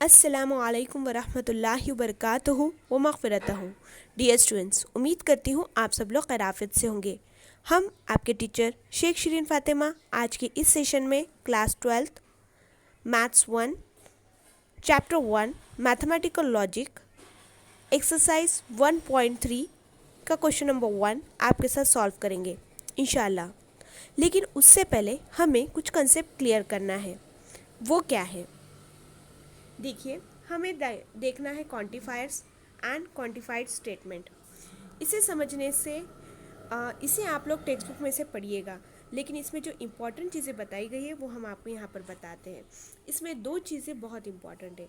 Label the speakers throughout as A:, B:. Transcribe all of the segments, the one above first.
A: अस्सलामु अलैकुम वरहमतुल्लाहि वबरकातुहू व मग़फ़िरतहू। डियर स्टूडेंट्स, उम्मीद करती हूँ आप सब लोग खैरियत से होंगे। हम आपके टीचर शेख शिरीन फ़ातिमा आज के इस सेशन में class 12 maths 1 chapter 1 mathematical logic exercise 1.3 का क्वेश्चन नंबर 1 आपके साथ सॉल्व करेंगे इंशाल्लाह। लेकिन उससे पहले हमें कुछ कंसेप्ट क्लियर करना है। वो क्या है? देखिए, हमें देखना है क्वांटिफायर्स एंड क्वांटिफाइड स्टेटमेंट। इसे समझने से इसे आप लोग टेक्स्ट बुक में से पढ़िएगा, लेकिन इसमें जो इम्पोर्टेंट चीज़ें बताई गई है वो हम आपको यहाँ पर बताते हैं। इसमें दो चीज़ें बहुत इम्पॉर्टेंट है।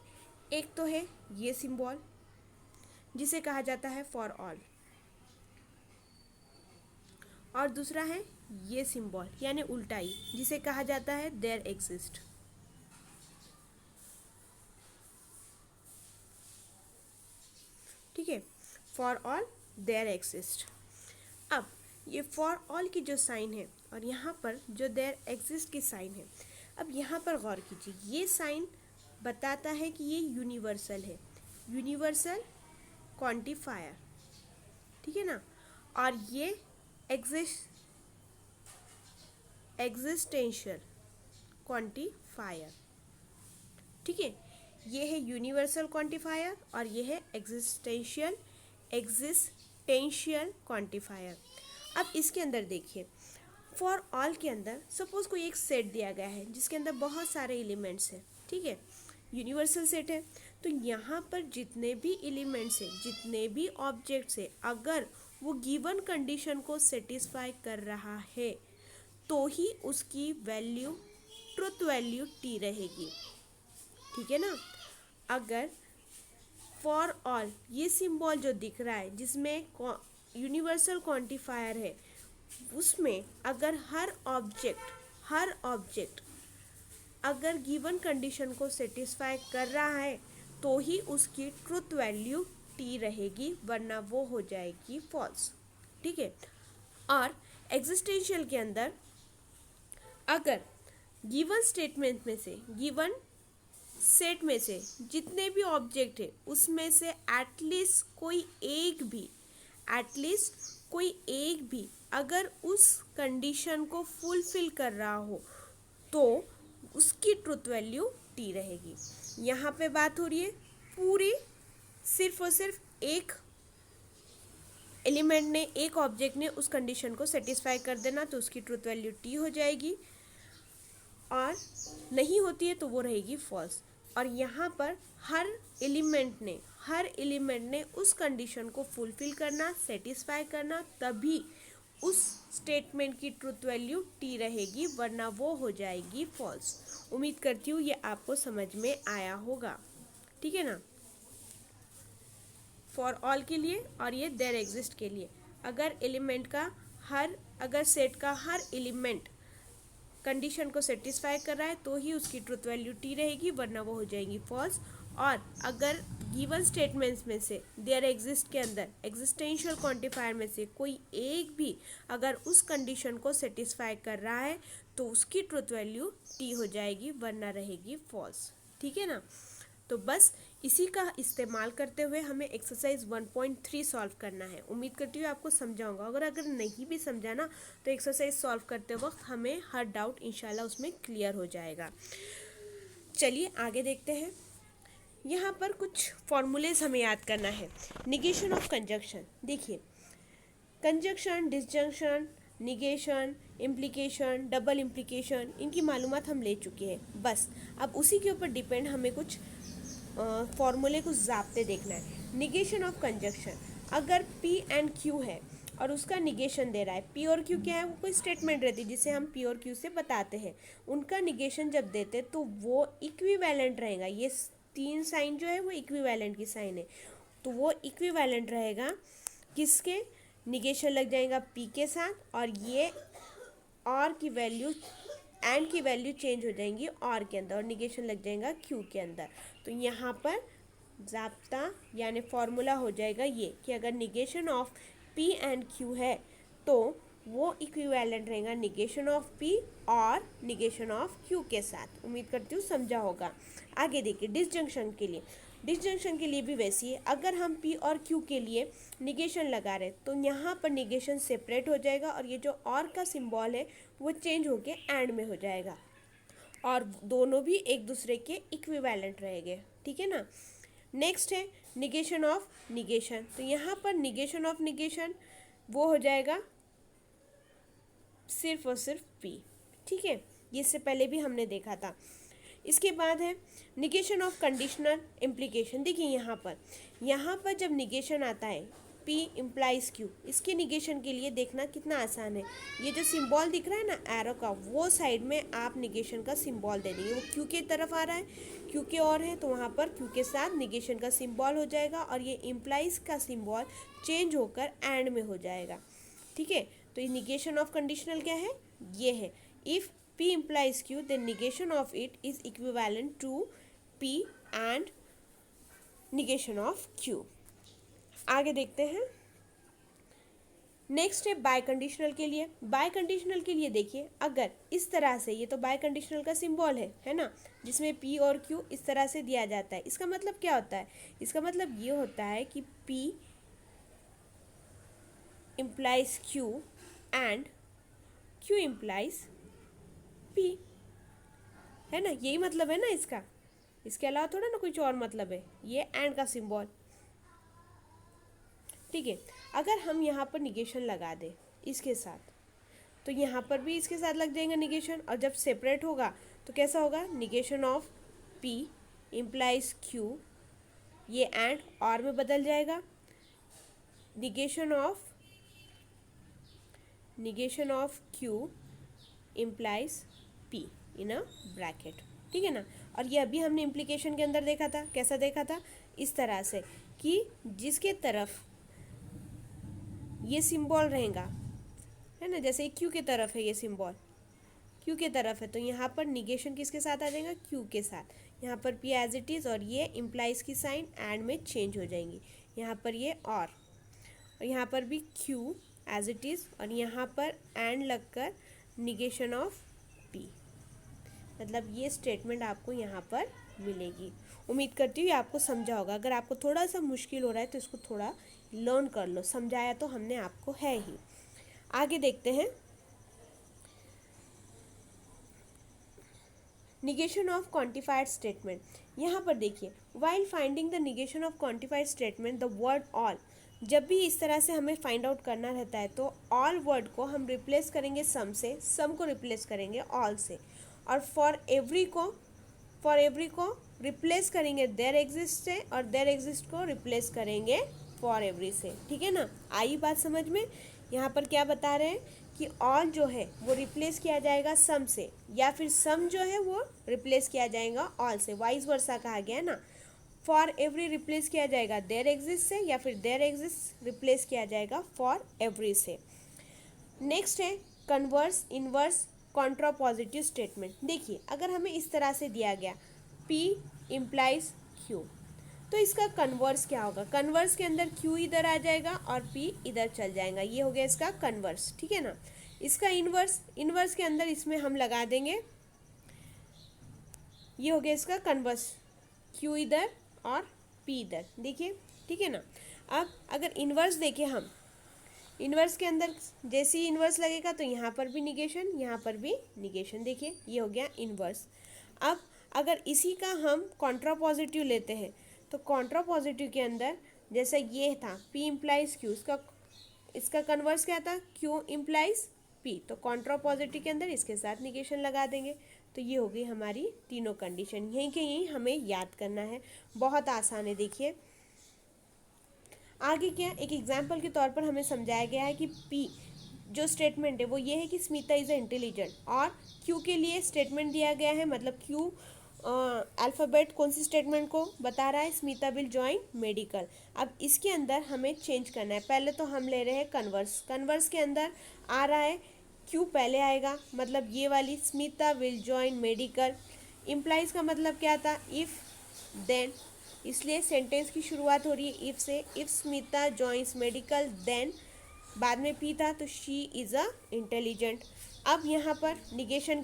A: एक तो है ये सिंबल जिसे कहा जाता है फॉर ऑल, और दूसरा है ये सिंबल यानी उल्टाई जिसे कहा जाता है देयर एग्जिस्ट। ठीक है, फॉर ऑल देयर एग्जिस्ट। अब ये फॉर ऑल की जो साइन है और यहाँ पर जो देयर एग्जिस्ट की साइन है, अब यहाँ पर गौर कीजिए, ये साइन बताता है कि ये यूनिवर्सल है, यूनिवर्सल क्वांटिफायर। ठीक है ना, और ये एग्जिस्टेंशियल क्वांटिफायर। ठीक है, ये है यूनिवर्सल क्वांटिफायर और ये है एग्जिस्टेंशियल क्वांटिफायर। अब इसके अंदर देखिए, फॉर ऑल के अंदर सपोज कोई एक सेट दिया गया है जिसके अंदर बहुत सारे एलिमेंट्स हैं। ठीक है, यूनिवर्सल सेट है, तो यहाँ पर जितने भी एलिमेंट्स हैं, जितने भी ऑब्जेक्ट्स हैं, अगर वो गिवन कंडीशन को सेटिस्फाई कर रहा है तो ही उसकी वैल्यू ट्रुथ वैल्यू टी रहेगी। ठीक है ना, अगर फॉर ऑल ये सिंबल जो दिख रहा है जिसमें यूनिवर्सल क्वांटिफायर है, उसमें अगर हर ऑब्जेक्ट अगर गिवन कंडीशन को सेटिस्फाई कर रहा है तो ही उसकी ट्रुथ वैल्यू टी रहेगी, वरना वो हो जाएगी फॉल्स। ठीक है, और एग्जिस्टेंशियल के अंदर अगर गिवन स्टेटमेंट में से, गिवन सेट में से जितने भी ऑब्जेक्ट है उसमें से एटलीस्ट कोई एक भी अगर उस कंडीशन को फुलफिल कर रहा हो तो उसकी ट्रुथ वैल्यू टी रहेगी। यहाँ पे बात हो रही है पूरी सिर्फ और सिर्फ एक एलिमेंट ने, एक ऑब्जेक्ट ने उस कंडीशन को सेटिस्फाई कर देना तो उसकी ट्रुथ वैल्यू टी हो जाएगी, और नहीं होती है तो वो रहेगी फॉल्स। और यहाँ पर हर एलिमेंट ने उस कंडीशन को फुलफिल करना, सेटिस्फाई करना, तभी उस स्टेटमेंट की ट्रुथ वैल्यू टी रहेगी, वरना वो हो जाएगी फॉल्स। उम्मीद करती हूँ ये आपको समझ में आया होगा। ठीक है ना, फॉर ऑल के लिए और ये देयर एग्जिस्ट के लिए, अगर सेट का हर एलिमेंट कंडीशन को सेटिस्फाई कर रहा है तो ही उसकी ट्रुथ वैल्यू टी रहेगी, वरना वो हो जाएगी फॉल्स। और अगर गिवन स्टेटमेंट्स में से देयर एग्जिस्ट के अंदर एग्जिस्टेंशियल क्वांटिफायर में से कोई एक भी अगर उस कंडीशन को सेटिस्फाई कर रहा है तो उसकी ट्रुथ वैल्यू टी हो जाएगी, वरना रहेगी फॉल्स। ठीक है ना, तो बस इसी का इस्तेमाल करते हुए हमें एक्सरसाइज 1.3 सॉल्व करना है। उम्मीद करती हूँ आपको समझाऊंगा। अगर नहीं भी समझा ना तो एक्सरसाइज सॉल्व करते वक्त हमें हर डाउट इंशाल्लाह उसमें क्लियर हो जाएगा। चलिए आगे देखते हैं। यहाँ पर कुछ फॉर्मूलेज हमें याद करना है। निगेशन ऑफ कंजंक्शन, देखिए conjunction, disjunction, negation, implication, double implication, इनकी मालूमात हम ले चुके हैं। बस अब उसी के ऊपर डिपेंड हमें कुछ फॉर्मूले, कुछ ज़ाब्ते देखना है। निगेशन ऑफ कंजंक्शन, अगर P एंड Q है और उसका निगेशन दे रहा है, P और Q क्या है, वो कोई स्टेटमेंट रहती है जिसे हम P और Q से बताते हैं। उनका निगेशन जब देते तो वो इक्विवेलेंट रहेगा। ये तीन साइन जो है वो इक्विवेलेंट की साइन है, तो वो इक्विवेलेंट रहेगा किसके, निगेशन लग जाएगा P के साथ, और ये और की वैल्यू, एंड की वैल्यू चेंज हो जाएंगी और के अंदर, और निगेशन लग जाएगा Q के अंदर। तो यहाँ पर ज़ाब्ता यानी फॉर्मूला हो जाएगा ये कि अगर negation of P and Q है तो वो इक्विवेलेंट रहेगा निगेशन ऑफ पी और निगेशन ऑफ क्यू के साथ। उम्मीद करती हूँ समझा होगा। आगे देखिए डिसजंक्शन के लिए, डिसजंक्शन के लिए भी वैसी है। अगर हम पी और क्यू के लिए निगेशन लगा रहे तो यहाँ पर निगेशन सेपरेट हो जाएगा और ये जो और का सिंबल है वो चेंज होके एंड में हो जाएगा और दोनों भी एक दूसरे के इक्विवेलेंट रहेंगे, ठीक है ना। नेक्स्ट है निगेशन ऑफ निगेशन। तो यहाँ पर निगेशन ऑफ निगेशन वो हो जाएगा सिर्फ और सिर्फ पी, ठीक है। ये इससे पहले भी हमने देखा था। इसके बाद है निगेशन ऑफ कंडीशनल इम्प्लीकेशन। देखिए यहाँ पर जब निगेशन आता है P इम्प्लाइज Q, इसके निगेशन के लिए देखना कितना आसान है। ये जो सिंबल दिख रहा है ना एरो का, वो साइड में आप निगेशन का सिंबल दे देंगे। वो Q के तरफ आ रहा है, Q के और है तो वहाँ पर Q के साथ निगेशन का सिंबल हो जाएगा और ये इम्प्लाइज का सिंबल चेंज होकर एंड में हो जाएगा, ठीक है। तो ये निगेशन ऑफ कंडीशनल क्या है, ये है if P implies Q then negation of it is equivalent to P and negation of Q। आगे देखते हैं। नेक्स्ट है बाय कंडीशनल के लिए। बाय कंडीशनल के लिए देखिए अगर इस तरह से, ये तो बाय कंडीशनल का सिंबल है ना, जिसमें P और Q इस तरह से दिया जाता है। इसका मतलब क्या होता है, इसका मतलब ये होता है कि P implies Q and Q implies P, है ना, यही मतलब है ना इसका। इसके अलावा थोड़ा ना कुछ और मतलब है, ये एंड का सिंबल, ठीक है। अगर हम यहाँ पर निगेशन लगा दें इसके साथ तो यहाँ पर भी इसके साथ लग जाएगा निगेशन, और जब सेपरेट होगा तो कैसा होगा, negation of P implies Q, ये एंड और में बदल जाएगा, negation of Q implies P in a bracket, ठीक है ना। और ये अभी हमने इम्प्लीकेशन के अंदर देखा था, कैसा देखा था, इस तरह से कि जिसके तरफ ये सिंबल रहेगा, है ना, जैसे Q के तरफ है, ये सिंबल Q के तरफ है तो यहाँ पर निगेशन किसके साथ आ जाएगा, Q के साथ। यहाँ पर P एज इट इज़ और ये इम्प्लाइज की साइन एंड में चेंज हो जाएंगी। यहाँ पर ये और यहाँ पर भी Q एज इट इज़ और यहाँ पर एंड लगकर निगेशन ऑफ P, मतलब ये स्टेटमेंट आपको यहाँ पर मिलेगी। उम्मीद करती हूँ ये आपको समझा होगा। अगर आपको थोड़ा सा मुश्किल हो रहा है तो इसको थोड़ा लर्न कर लो, समझाया तो हमने आपको है ही। आगे देखते हैं निगेशन ऑफ क्वांटिफाइड स्टेटमेंट। यहाँ पर देखिए while finding the negation of quantified statement the word all, जब भी इस तरह से हमें फाइंड आउट करना रहता है तो ऑल वर्ड को हम रिप्लेस करेंगे सम से, सम को रिप्लेस करेंगे ऑल से, और फॉर एवरी को रिप्लेस करेंगे देयर एग्जिस्ट से, और देयर एग्जिस्ट को रिप्लेस करेंगे फॉर एवरी से, ठीक है ना। आई बात समझ में। यहाँ पर क्या बता रहे हैं कि ऑल जो है वो रिप्लेस किया जाएगा सम से, या फिर सम जो है वो रिप्लेस किया जाएगा ऑल से, वाइस वर्सा कहा गया है ना। फॉर एवरी रिप्लेस किया जाएगा देयर एग्जिस्ट से, या फिर देयर एग्जिस्ट रिप्लेस किया जाएगा फॉर एवरी से। नेक्स्ट है कन्वर्स, इनवर्स, कॉन्ट्रापॉजिटिव स्टेटमेंट। देखिए अगर हमें इस तरह से दिया गया P इम्प्लाइज Q, तो इसका कन्वर्स क्या होगा, कन्वर्स के अंदर Q इधर आ जाएगा और P इधर चल जाएगा, ये हो गया इसका कन्वर्स, ठीक है ना। इसका इनवर्स, इनवर्स के अंदर इसमें हम लगा देंगे, ये हो गया इसका कन्वर्स, Q इधर और P इधर, देखिए, ठीक है ना। अब अगर इनवर्स देखें हम, इनवर्स के अंदर जैसे ही इनवर्स लगेगा तो यहाँ पर भी निगेशन, यहाँ पर भी निगेशन, देखिए ये हो गया इनवर्स। अब अगर इसी का हम कॉन्ट्रापॉजिटिव लेते हैं तो कॉन्ट्रापॉजिटिव के अंदर जैसा ये था P इम्प्लाइज Q, इसका कन्वर्स क्या था, Q इम्प्लाइज P, तो कॉन्ट्रापॉजिटिव के अंदर इसके साथ निगेशन लगा देंगे। तो ये हो गई हमारी तीनों कंडीशन, यहीं के यहीं हमें याद करना है, बहुत आसान है। देखिए आगे क्या, एक एग्जाम्पल के तौर पर हमें समझाया गया है कि P जो स्टेटमेंट है वो ये है कि स्मिता इज़ इंटेलिजेंट, और Q के लिए स्टेटमेंट दिया गया है, मतलब Q अल्फ़ाबेट कौन सी स्टेटमेंट को बता रहा है, स्मिता विल जॉइन मेडिकल। अब इसके अंदर हमें चेंज करना है, पहले तो हम ले रहे हैं कन्वर्स, कन्वर्स के अंदर आ रहा है Q पहले आएगा, मतलब ये वाली Smita will join medical. Implies का मतलब क्या था, इफ़ देन, इसलिए सेंटेंस की शुरुआत हो रही है if say, if Smita joins medical then बाद में पी था तो शी इज़ अ इंटेलिजेंट। अब यहाँ पर निगेशन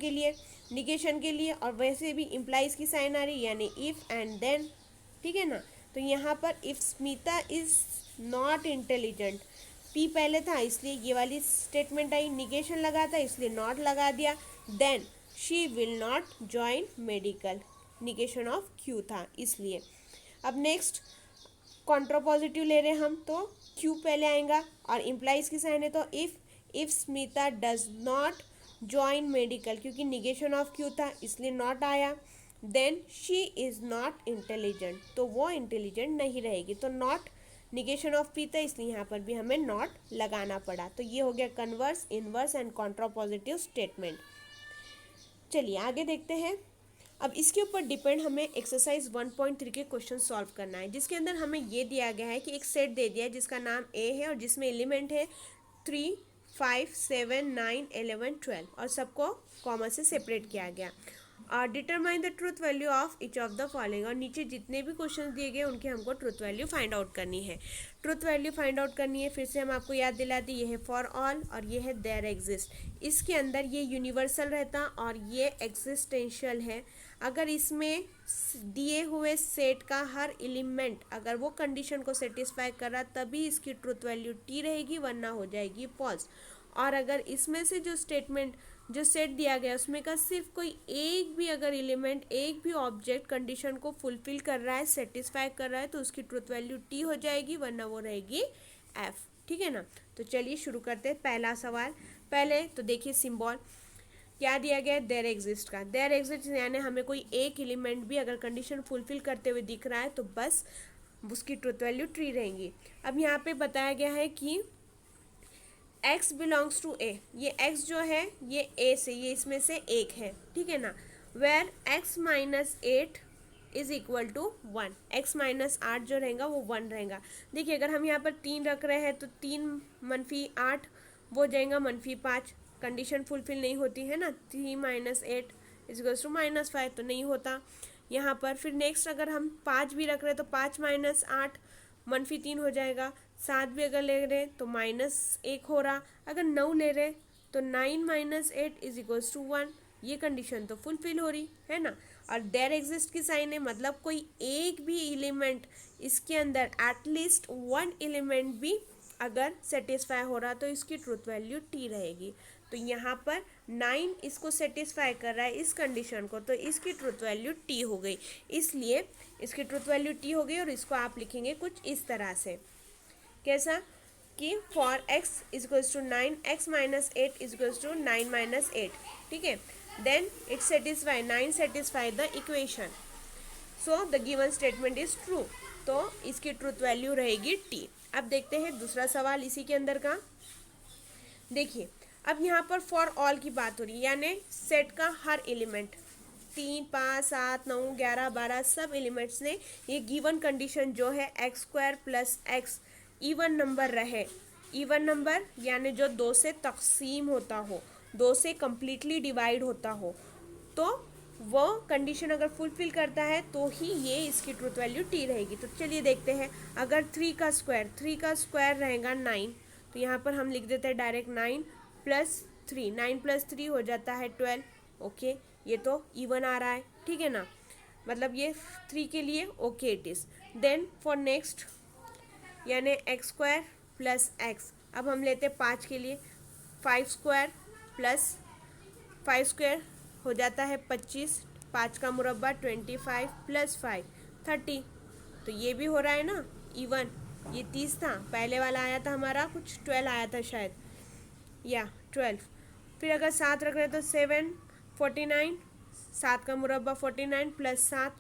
A: के लिए और वैसे भी इम्प्लाइज की साइन आ रही यानी इफ़ एंड देन, ठीक है ना। तो यहाँ पर if Smita is not intelligent, P पहले था इसलिए ये वाली स्टेटमेंट आई, निगेशन लगा था इसलिए नॉट लगा दिया, then she will not join medical, negation of Q था इसलिए। अब नेक्स्ट कॉन्ट्रापॉजिटिव ले रहे हैं हम तो क्यू पहले आएगा और इम्प्लाइज की साइन है तो if Smita does not join medical, क्योंकि निगेशन ऑफ क्यू था इसलिए नॉट आया, then she is not intelligent, तो वो इंटेलिजेंट नहीं रहेगी। तो नॉट निगेशन ऑफ पी था इसलिए यहाँ पर भी हमें नॉट लगाना पड़ा। तो ये हो गया converse, inverse and contrapositive statement. चलिए आगे देखते हैं। अब इसके ऊपर डिपेंड हमें एक्सरसाइज 1.3 के क्वेश्चन सॉल्व करना है, जिसके अंदर हमें ये दिया गया है कि एक सेट दे दिया है जिसका नाम ए है और जिसमें एलिमेंट है 3, 5, 7, 9, 11, 12 और सबको कॉमा से सेपरेट किया गया। और determine the truth value of each of the following, और नीचे जितने भी क्वेश्चन दिए गए उनकी हमको ट्रूथ वैल्यू फाइंड आउट करनी है। ट्रूथ वैल्यू फाइंड आउट करनी है, फिर से हम आपको याद दिलाते, ये है फॉर ऑल और ये है देयर एग्जिस्ट। इसके अंदर ये यूनिवर्सल रहता और ये एग्जिस्टेंशियल है। अगर इसमें दिए हुए सेट का हर एलिमेंट अगर वो कंडीशन को सेटिस्फाई कर रहा तभी इसकी ट्रूथ वैल्यू टी रहेगी, वरना हो जाएगी फॉल्स। और अगर इसमें से जो स्टेटमेंट जो सेट दिया गया उसमें का सिर्फ कोई एक भी अगर एलिमेंट, एक भी ऑब्जेक्ट कंडीशन को फुलफिल कर रहा है, सेटिस्फाई कर रहा है, तो उसकी ट्रूथ वैल्यू टी हो जाएगी, वरना वो रहेगी एफ। ठीक है ना। तो चलिए शुरू करते हैं। पहला सवाल, पहले तो देखिए सिंबल क्या दिया गया है, देयर एग्जिस्ट का। देयर एग्जिस्ट यानी हमें कोई एक एलिमेंट भी अगर कंडीशन फुलफिल करते हुए दिख रहा है तो बस उसकी ट्रूथ वैल्यू ट्री रहेंगी। अब यहाँ पे बताया गया है कि x बिलोंग्स टू ए, ये x जो है ये a से, ये इसमें से एक है, ठीक है ना। Where x minus 8 is equal to 1, x minus 8 जो रहेगा वो 1 रहेगा। देखिए अगर हम यहाँ पर 3 रख रहे हैं तो 3 मनफी 8 वो जाएगा मनफी 5, कंडीशन फुलफिल नहीं होती है ना। 3 minus 8 is equals to minus 5 तो नहीं होता यहाँ पर। फिर नेक्स्ट अगर हम 5 भी रख रहे हैं तो 5 माइनस 8 मनफी 3 हो जाएगा। 7 भी अगर ले रहे तो माइनस 1 हो रहा। अगर 9 ले रहे तो 9 माइनस 8 इज इक्वल्स टू 1, ये कंडीशन तो फुलफिल हो रही है ना। और देयर एग्जिस्ट की साइन है मतलब कोई एक भी एलिमेंट इसके अंदर एटलीस्ट 1 एलिमेंट भी अगर सेटिस्फाई हो रहा तो इसकी ट्रूथ वैल्यू टी रहेगी। तो यहाँ पर 9 इसको सेटिस्फाई कर रहा है इस कंडीशन को, तो इसकी ट्रूथ वैल्यू टी हो गई, इसलिए इसकी ट्रूथ वैल्यू टी हो गई। और इसको आप लिखेंगे कुछ इस तरह से, कैसा कि for x is equals to 9, x minus 8 is equals to 9 minus 8, ठीक है। Then it satisfy 9 satisfy the equation, so the given statement is true, तो इसकी ट्रूथ वैल्यू रहेगी t। अब देखते हैं दूसरा सवाल इसी के अंदर का। देखिए अब यहाँ पर फॉर ऑल की बात हो रही है, यानी सेट का हर एलिमेंट 3, 5, 7, 9, 11, 12 सब एलिमेंट्स ने ये गिवन कंडीशन जो है x square plus x even number रहे, इवन नंबर यानी जो 2 से तकसीम होता हो, 2 से कम्प्लीटली डिवाइड होता हो, तो वो कंडीशन अगर फुलफिल करता है तो ही ये इसकी ट्रूथ वैल्यू टी रहेगी। तो चलिए देखते हैं। अगर 3 का स्क्वायर रहेगा 9, तो यहाँ पर हम लिख देते हैं डायरेक्ट 9 प्लस 3, 9 प्लस 3 हो जाता है 12। ओके, ये तो इवन आ रहा है, ठीक है ना, मतलब ये 3 के लिए okay it is. Then for next यानी एक्स स्क्वायर प्लस एक्स, अब हम लेते हैं 5 के लिए, 5 स्क्वायर प्लस 5 स्क्वायर हो जाता है 25, 5 का मुरब्बा 25 प्लस 5 30, तो ये भी हो रहा है ना इवन। ये 30 था, पहले वाला आया था हमारा कुछ 12 आया था शायद, या 12। फिर अगर 7 रख रहे तो 7 49, 7 का मुरब्बा 49 प्लस 7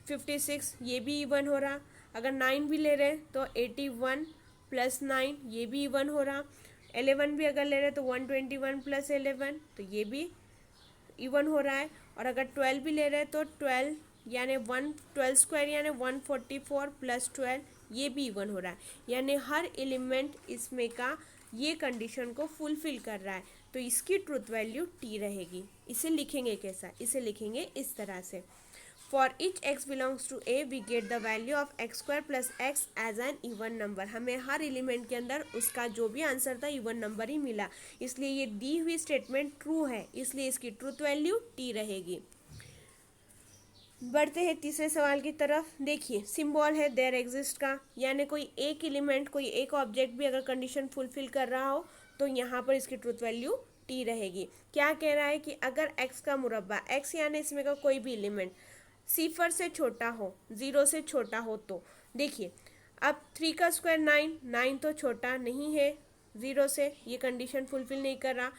A: 56, ये भी इवन हो रहा। अगर 9 भी ले रहे तो 81 प्लस 9, ये भी इवन हो रहा। 11 भी अगर ले रहे तो 121 प्लस 11, तो ये भी इवन हो रहा है। और अगर 12 भी ले रहे तो 12 यानी 12 स्क्वायर यानी 144 प्लस 12, ये भी इवन हो रहा है। यानी हर एलिमेंट इसमें का ये कंडीशन को फुलफिल कर रहा है, तो इसकी ट्रूथ वैल्यू टी रहेगी। इसे लिखेंगे कैसा, इसे लिखेंगे इस तरह से, for each x belongs to a we get the value of x square plus x as an even number. हमें हर एलिमेंट के अंदर उसका जो भी आंसर था इवन नंबर ही मिला, इसलिए ये दी हुई स्टेटमेंट ट्रू है, इसलिए इसकी ट्रूथ वैल्यू t रहेगी। बढ़ते हैं तीसरे सवाल की तरफ। देखिए सिंबल है देयर एग्जिस्ट का, यानी कोई एक एलिमेंट, कोई एक ऑब्जेक्ट भी अगर कंडीशन फुलफिल कर रहा हो तो यहाँ पर इसकी ट्रूथ वैल्यू टी रहेगी। क्या कह रहा है कि अगर x का मुरब्बा, x यानी इसमें का कोई भी एलिमेंट सिफर से छोटा हो, 0 से छोटा हो, तो देखिए अब 3 का स्क्वायर 9, 9 तो छोटा नहीं है 0 से, ये कंडीशन फुलफिल नहीं कर रहा।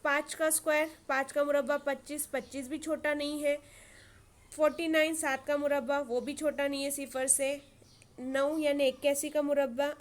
A: 5 का स्क्वायर, 5 का मुरब्बा 25, 25 भी छोटा नहीं है। 49, 7 का मुरब्बा, वो भी छोटा नहीं है सिफर से। 9 यानी 81 का मुरब्बा,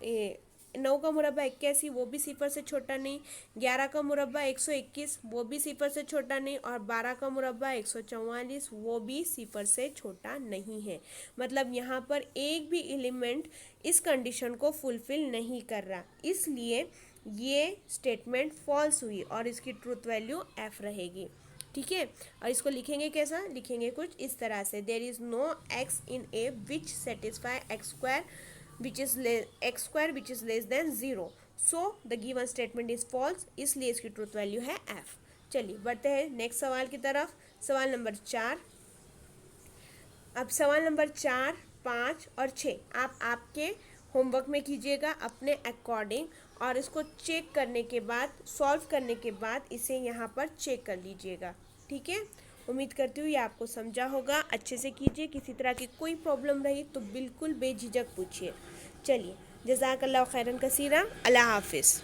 A: 9 का मुरब्बा 81, वो भी सिफर से छोटा नहीं। 11 का मुरब्बा 121, वो भी सिफर से छोटा नहीं। और 12 का मुरब्बा 144, वो भी सिफर से छोटा नहीं है। मतलब यहाँ पर एक भी एलिमेंट इस कंडीशन को फुलफिल नहीं कर रहा, इसलिए ये स्टेटमेंट फॉल्स हुई और इसकी ट्रूथ वैल्यू f रहेगी। ठीक है, और इसको लिखेंगे कैसा, लिखेंगे कुछ इस तरह से, there is no x in a which satisfy x square which is less than 0, so the given statement is false, इसलिए इसकी ट्रूथ वैल्यू है f। चलिए बढ़ते हैं नेक्स्ट सवाल की तरफ। सवाल नंबर 4। अब सवाल नंबर 4, 5 और 6 आप आपके होमवर्क में कीजिएगा अपने अकॉर्डिंग, और इसको चेक करने के बाद, सॉल्व करने के बाद इसे यहाँ पर चेक कर लीजिएगा। ठीक है, उम्मीद करती हूँ ये आपको समझा होगा। अच्छे से कीजिए, किसी तरह की कोई प्रॉब्लम रही तो बिल्कुल बेझिझक पूछिए। चलिए, जज़ाकल्लाह खैरन कसीरा, अल्लाह हाफिज़।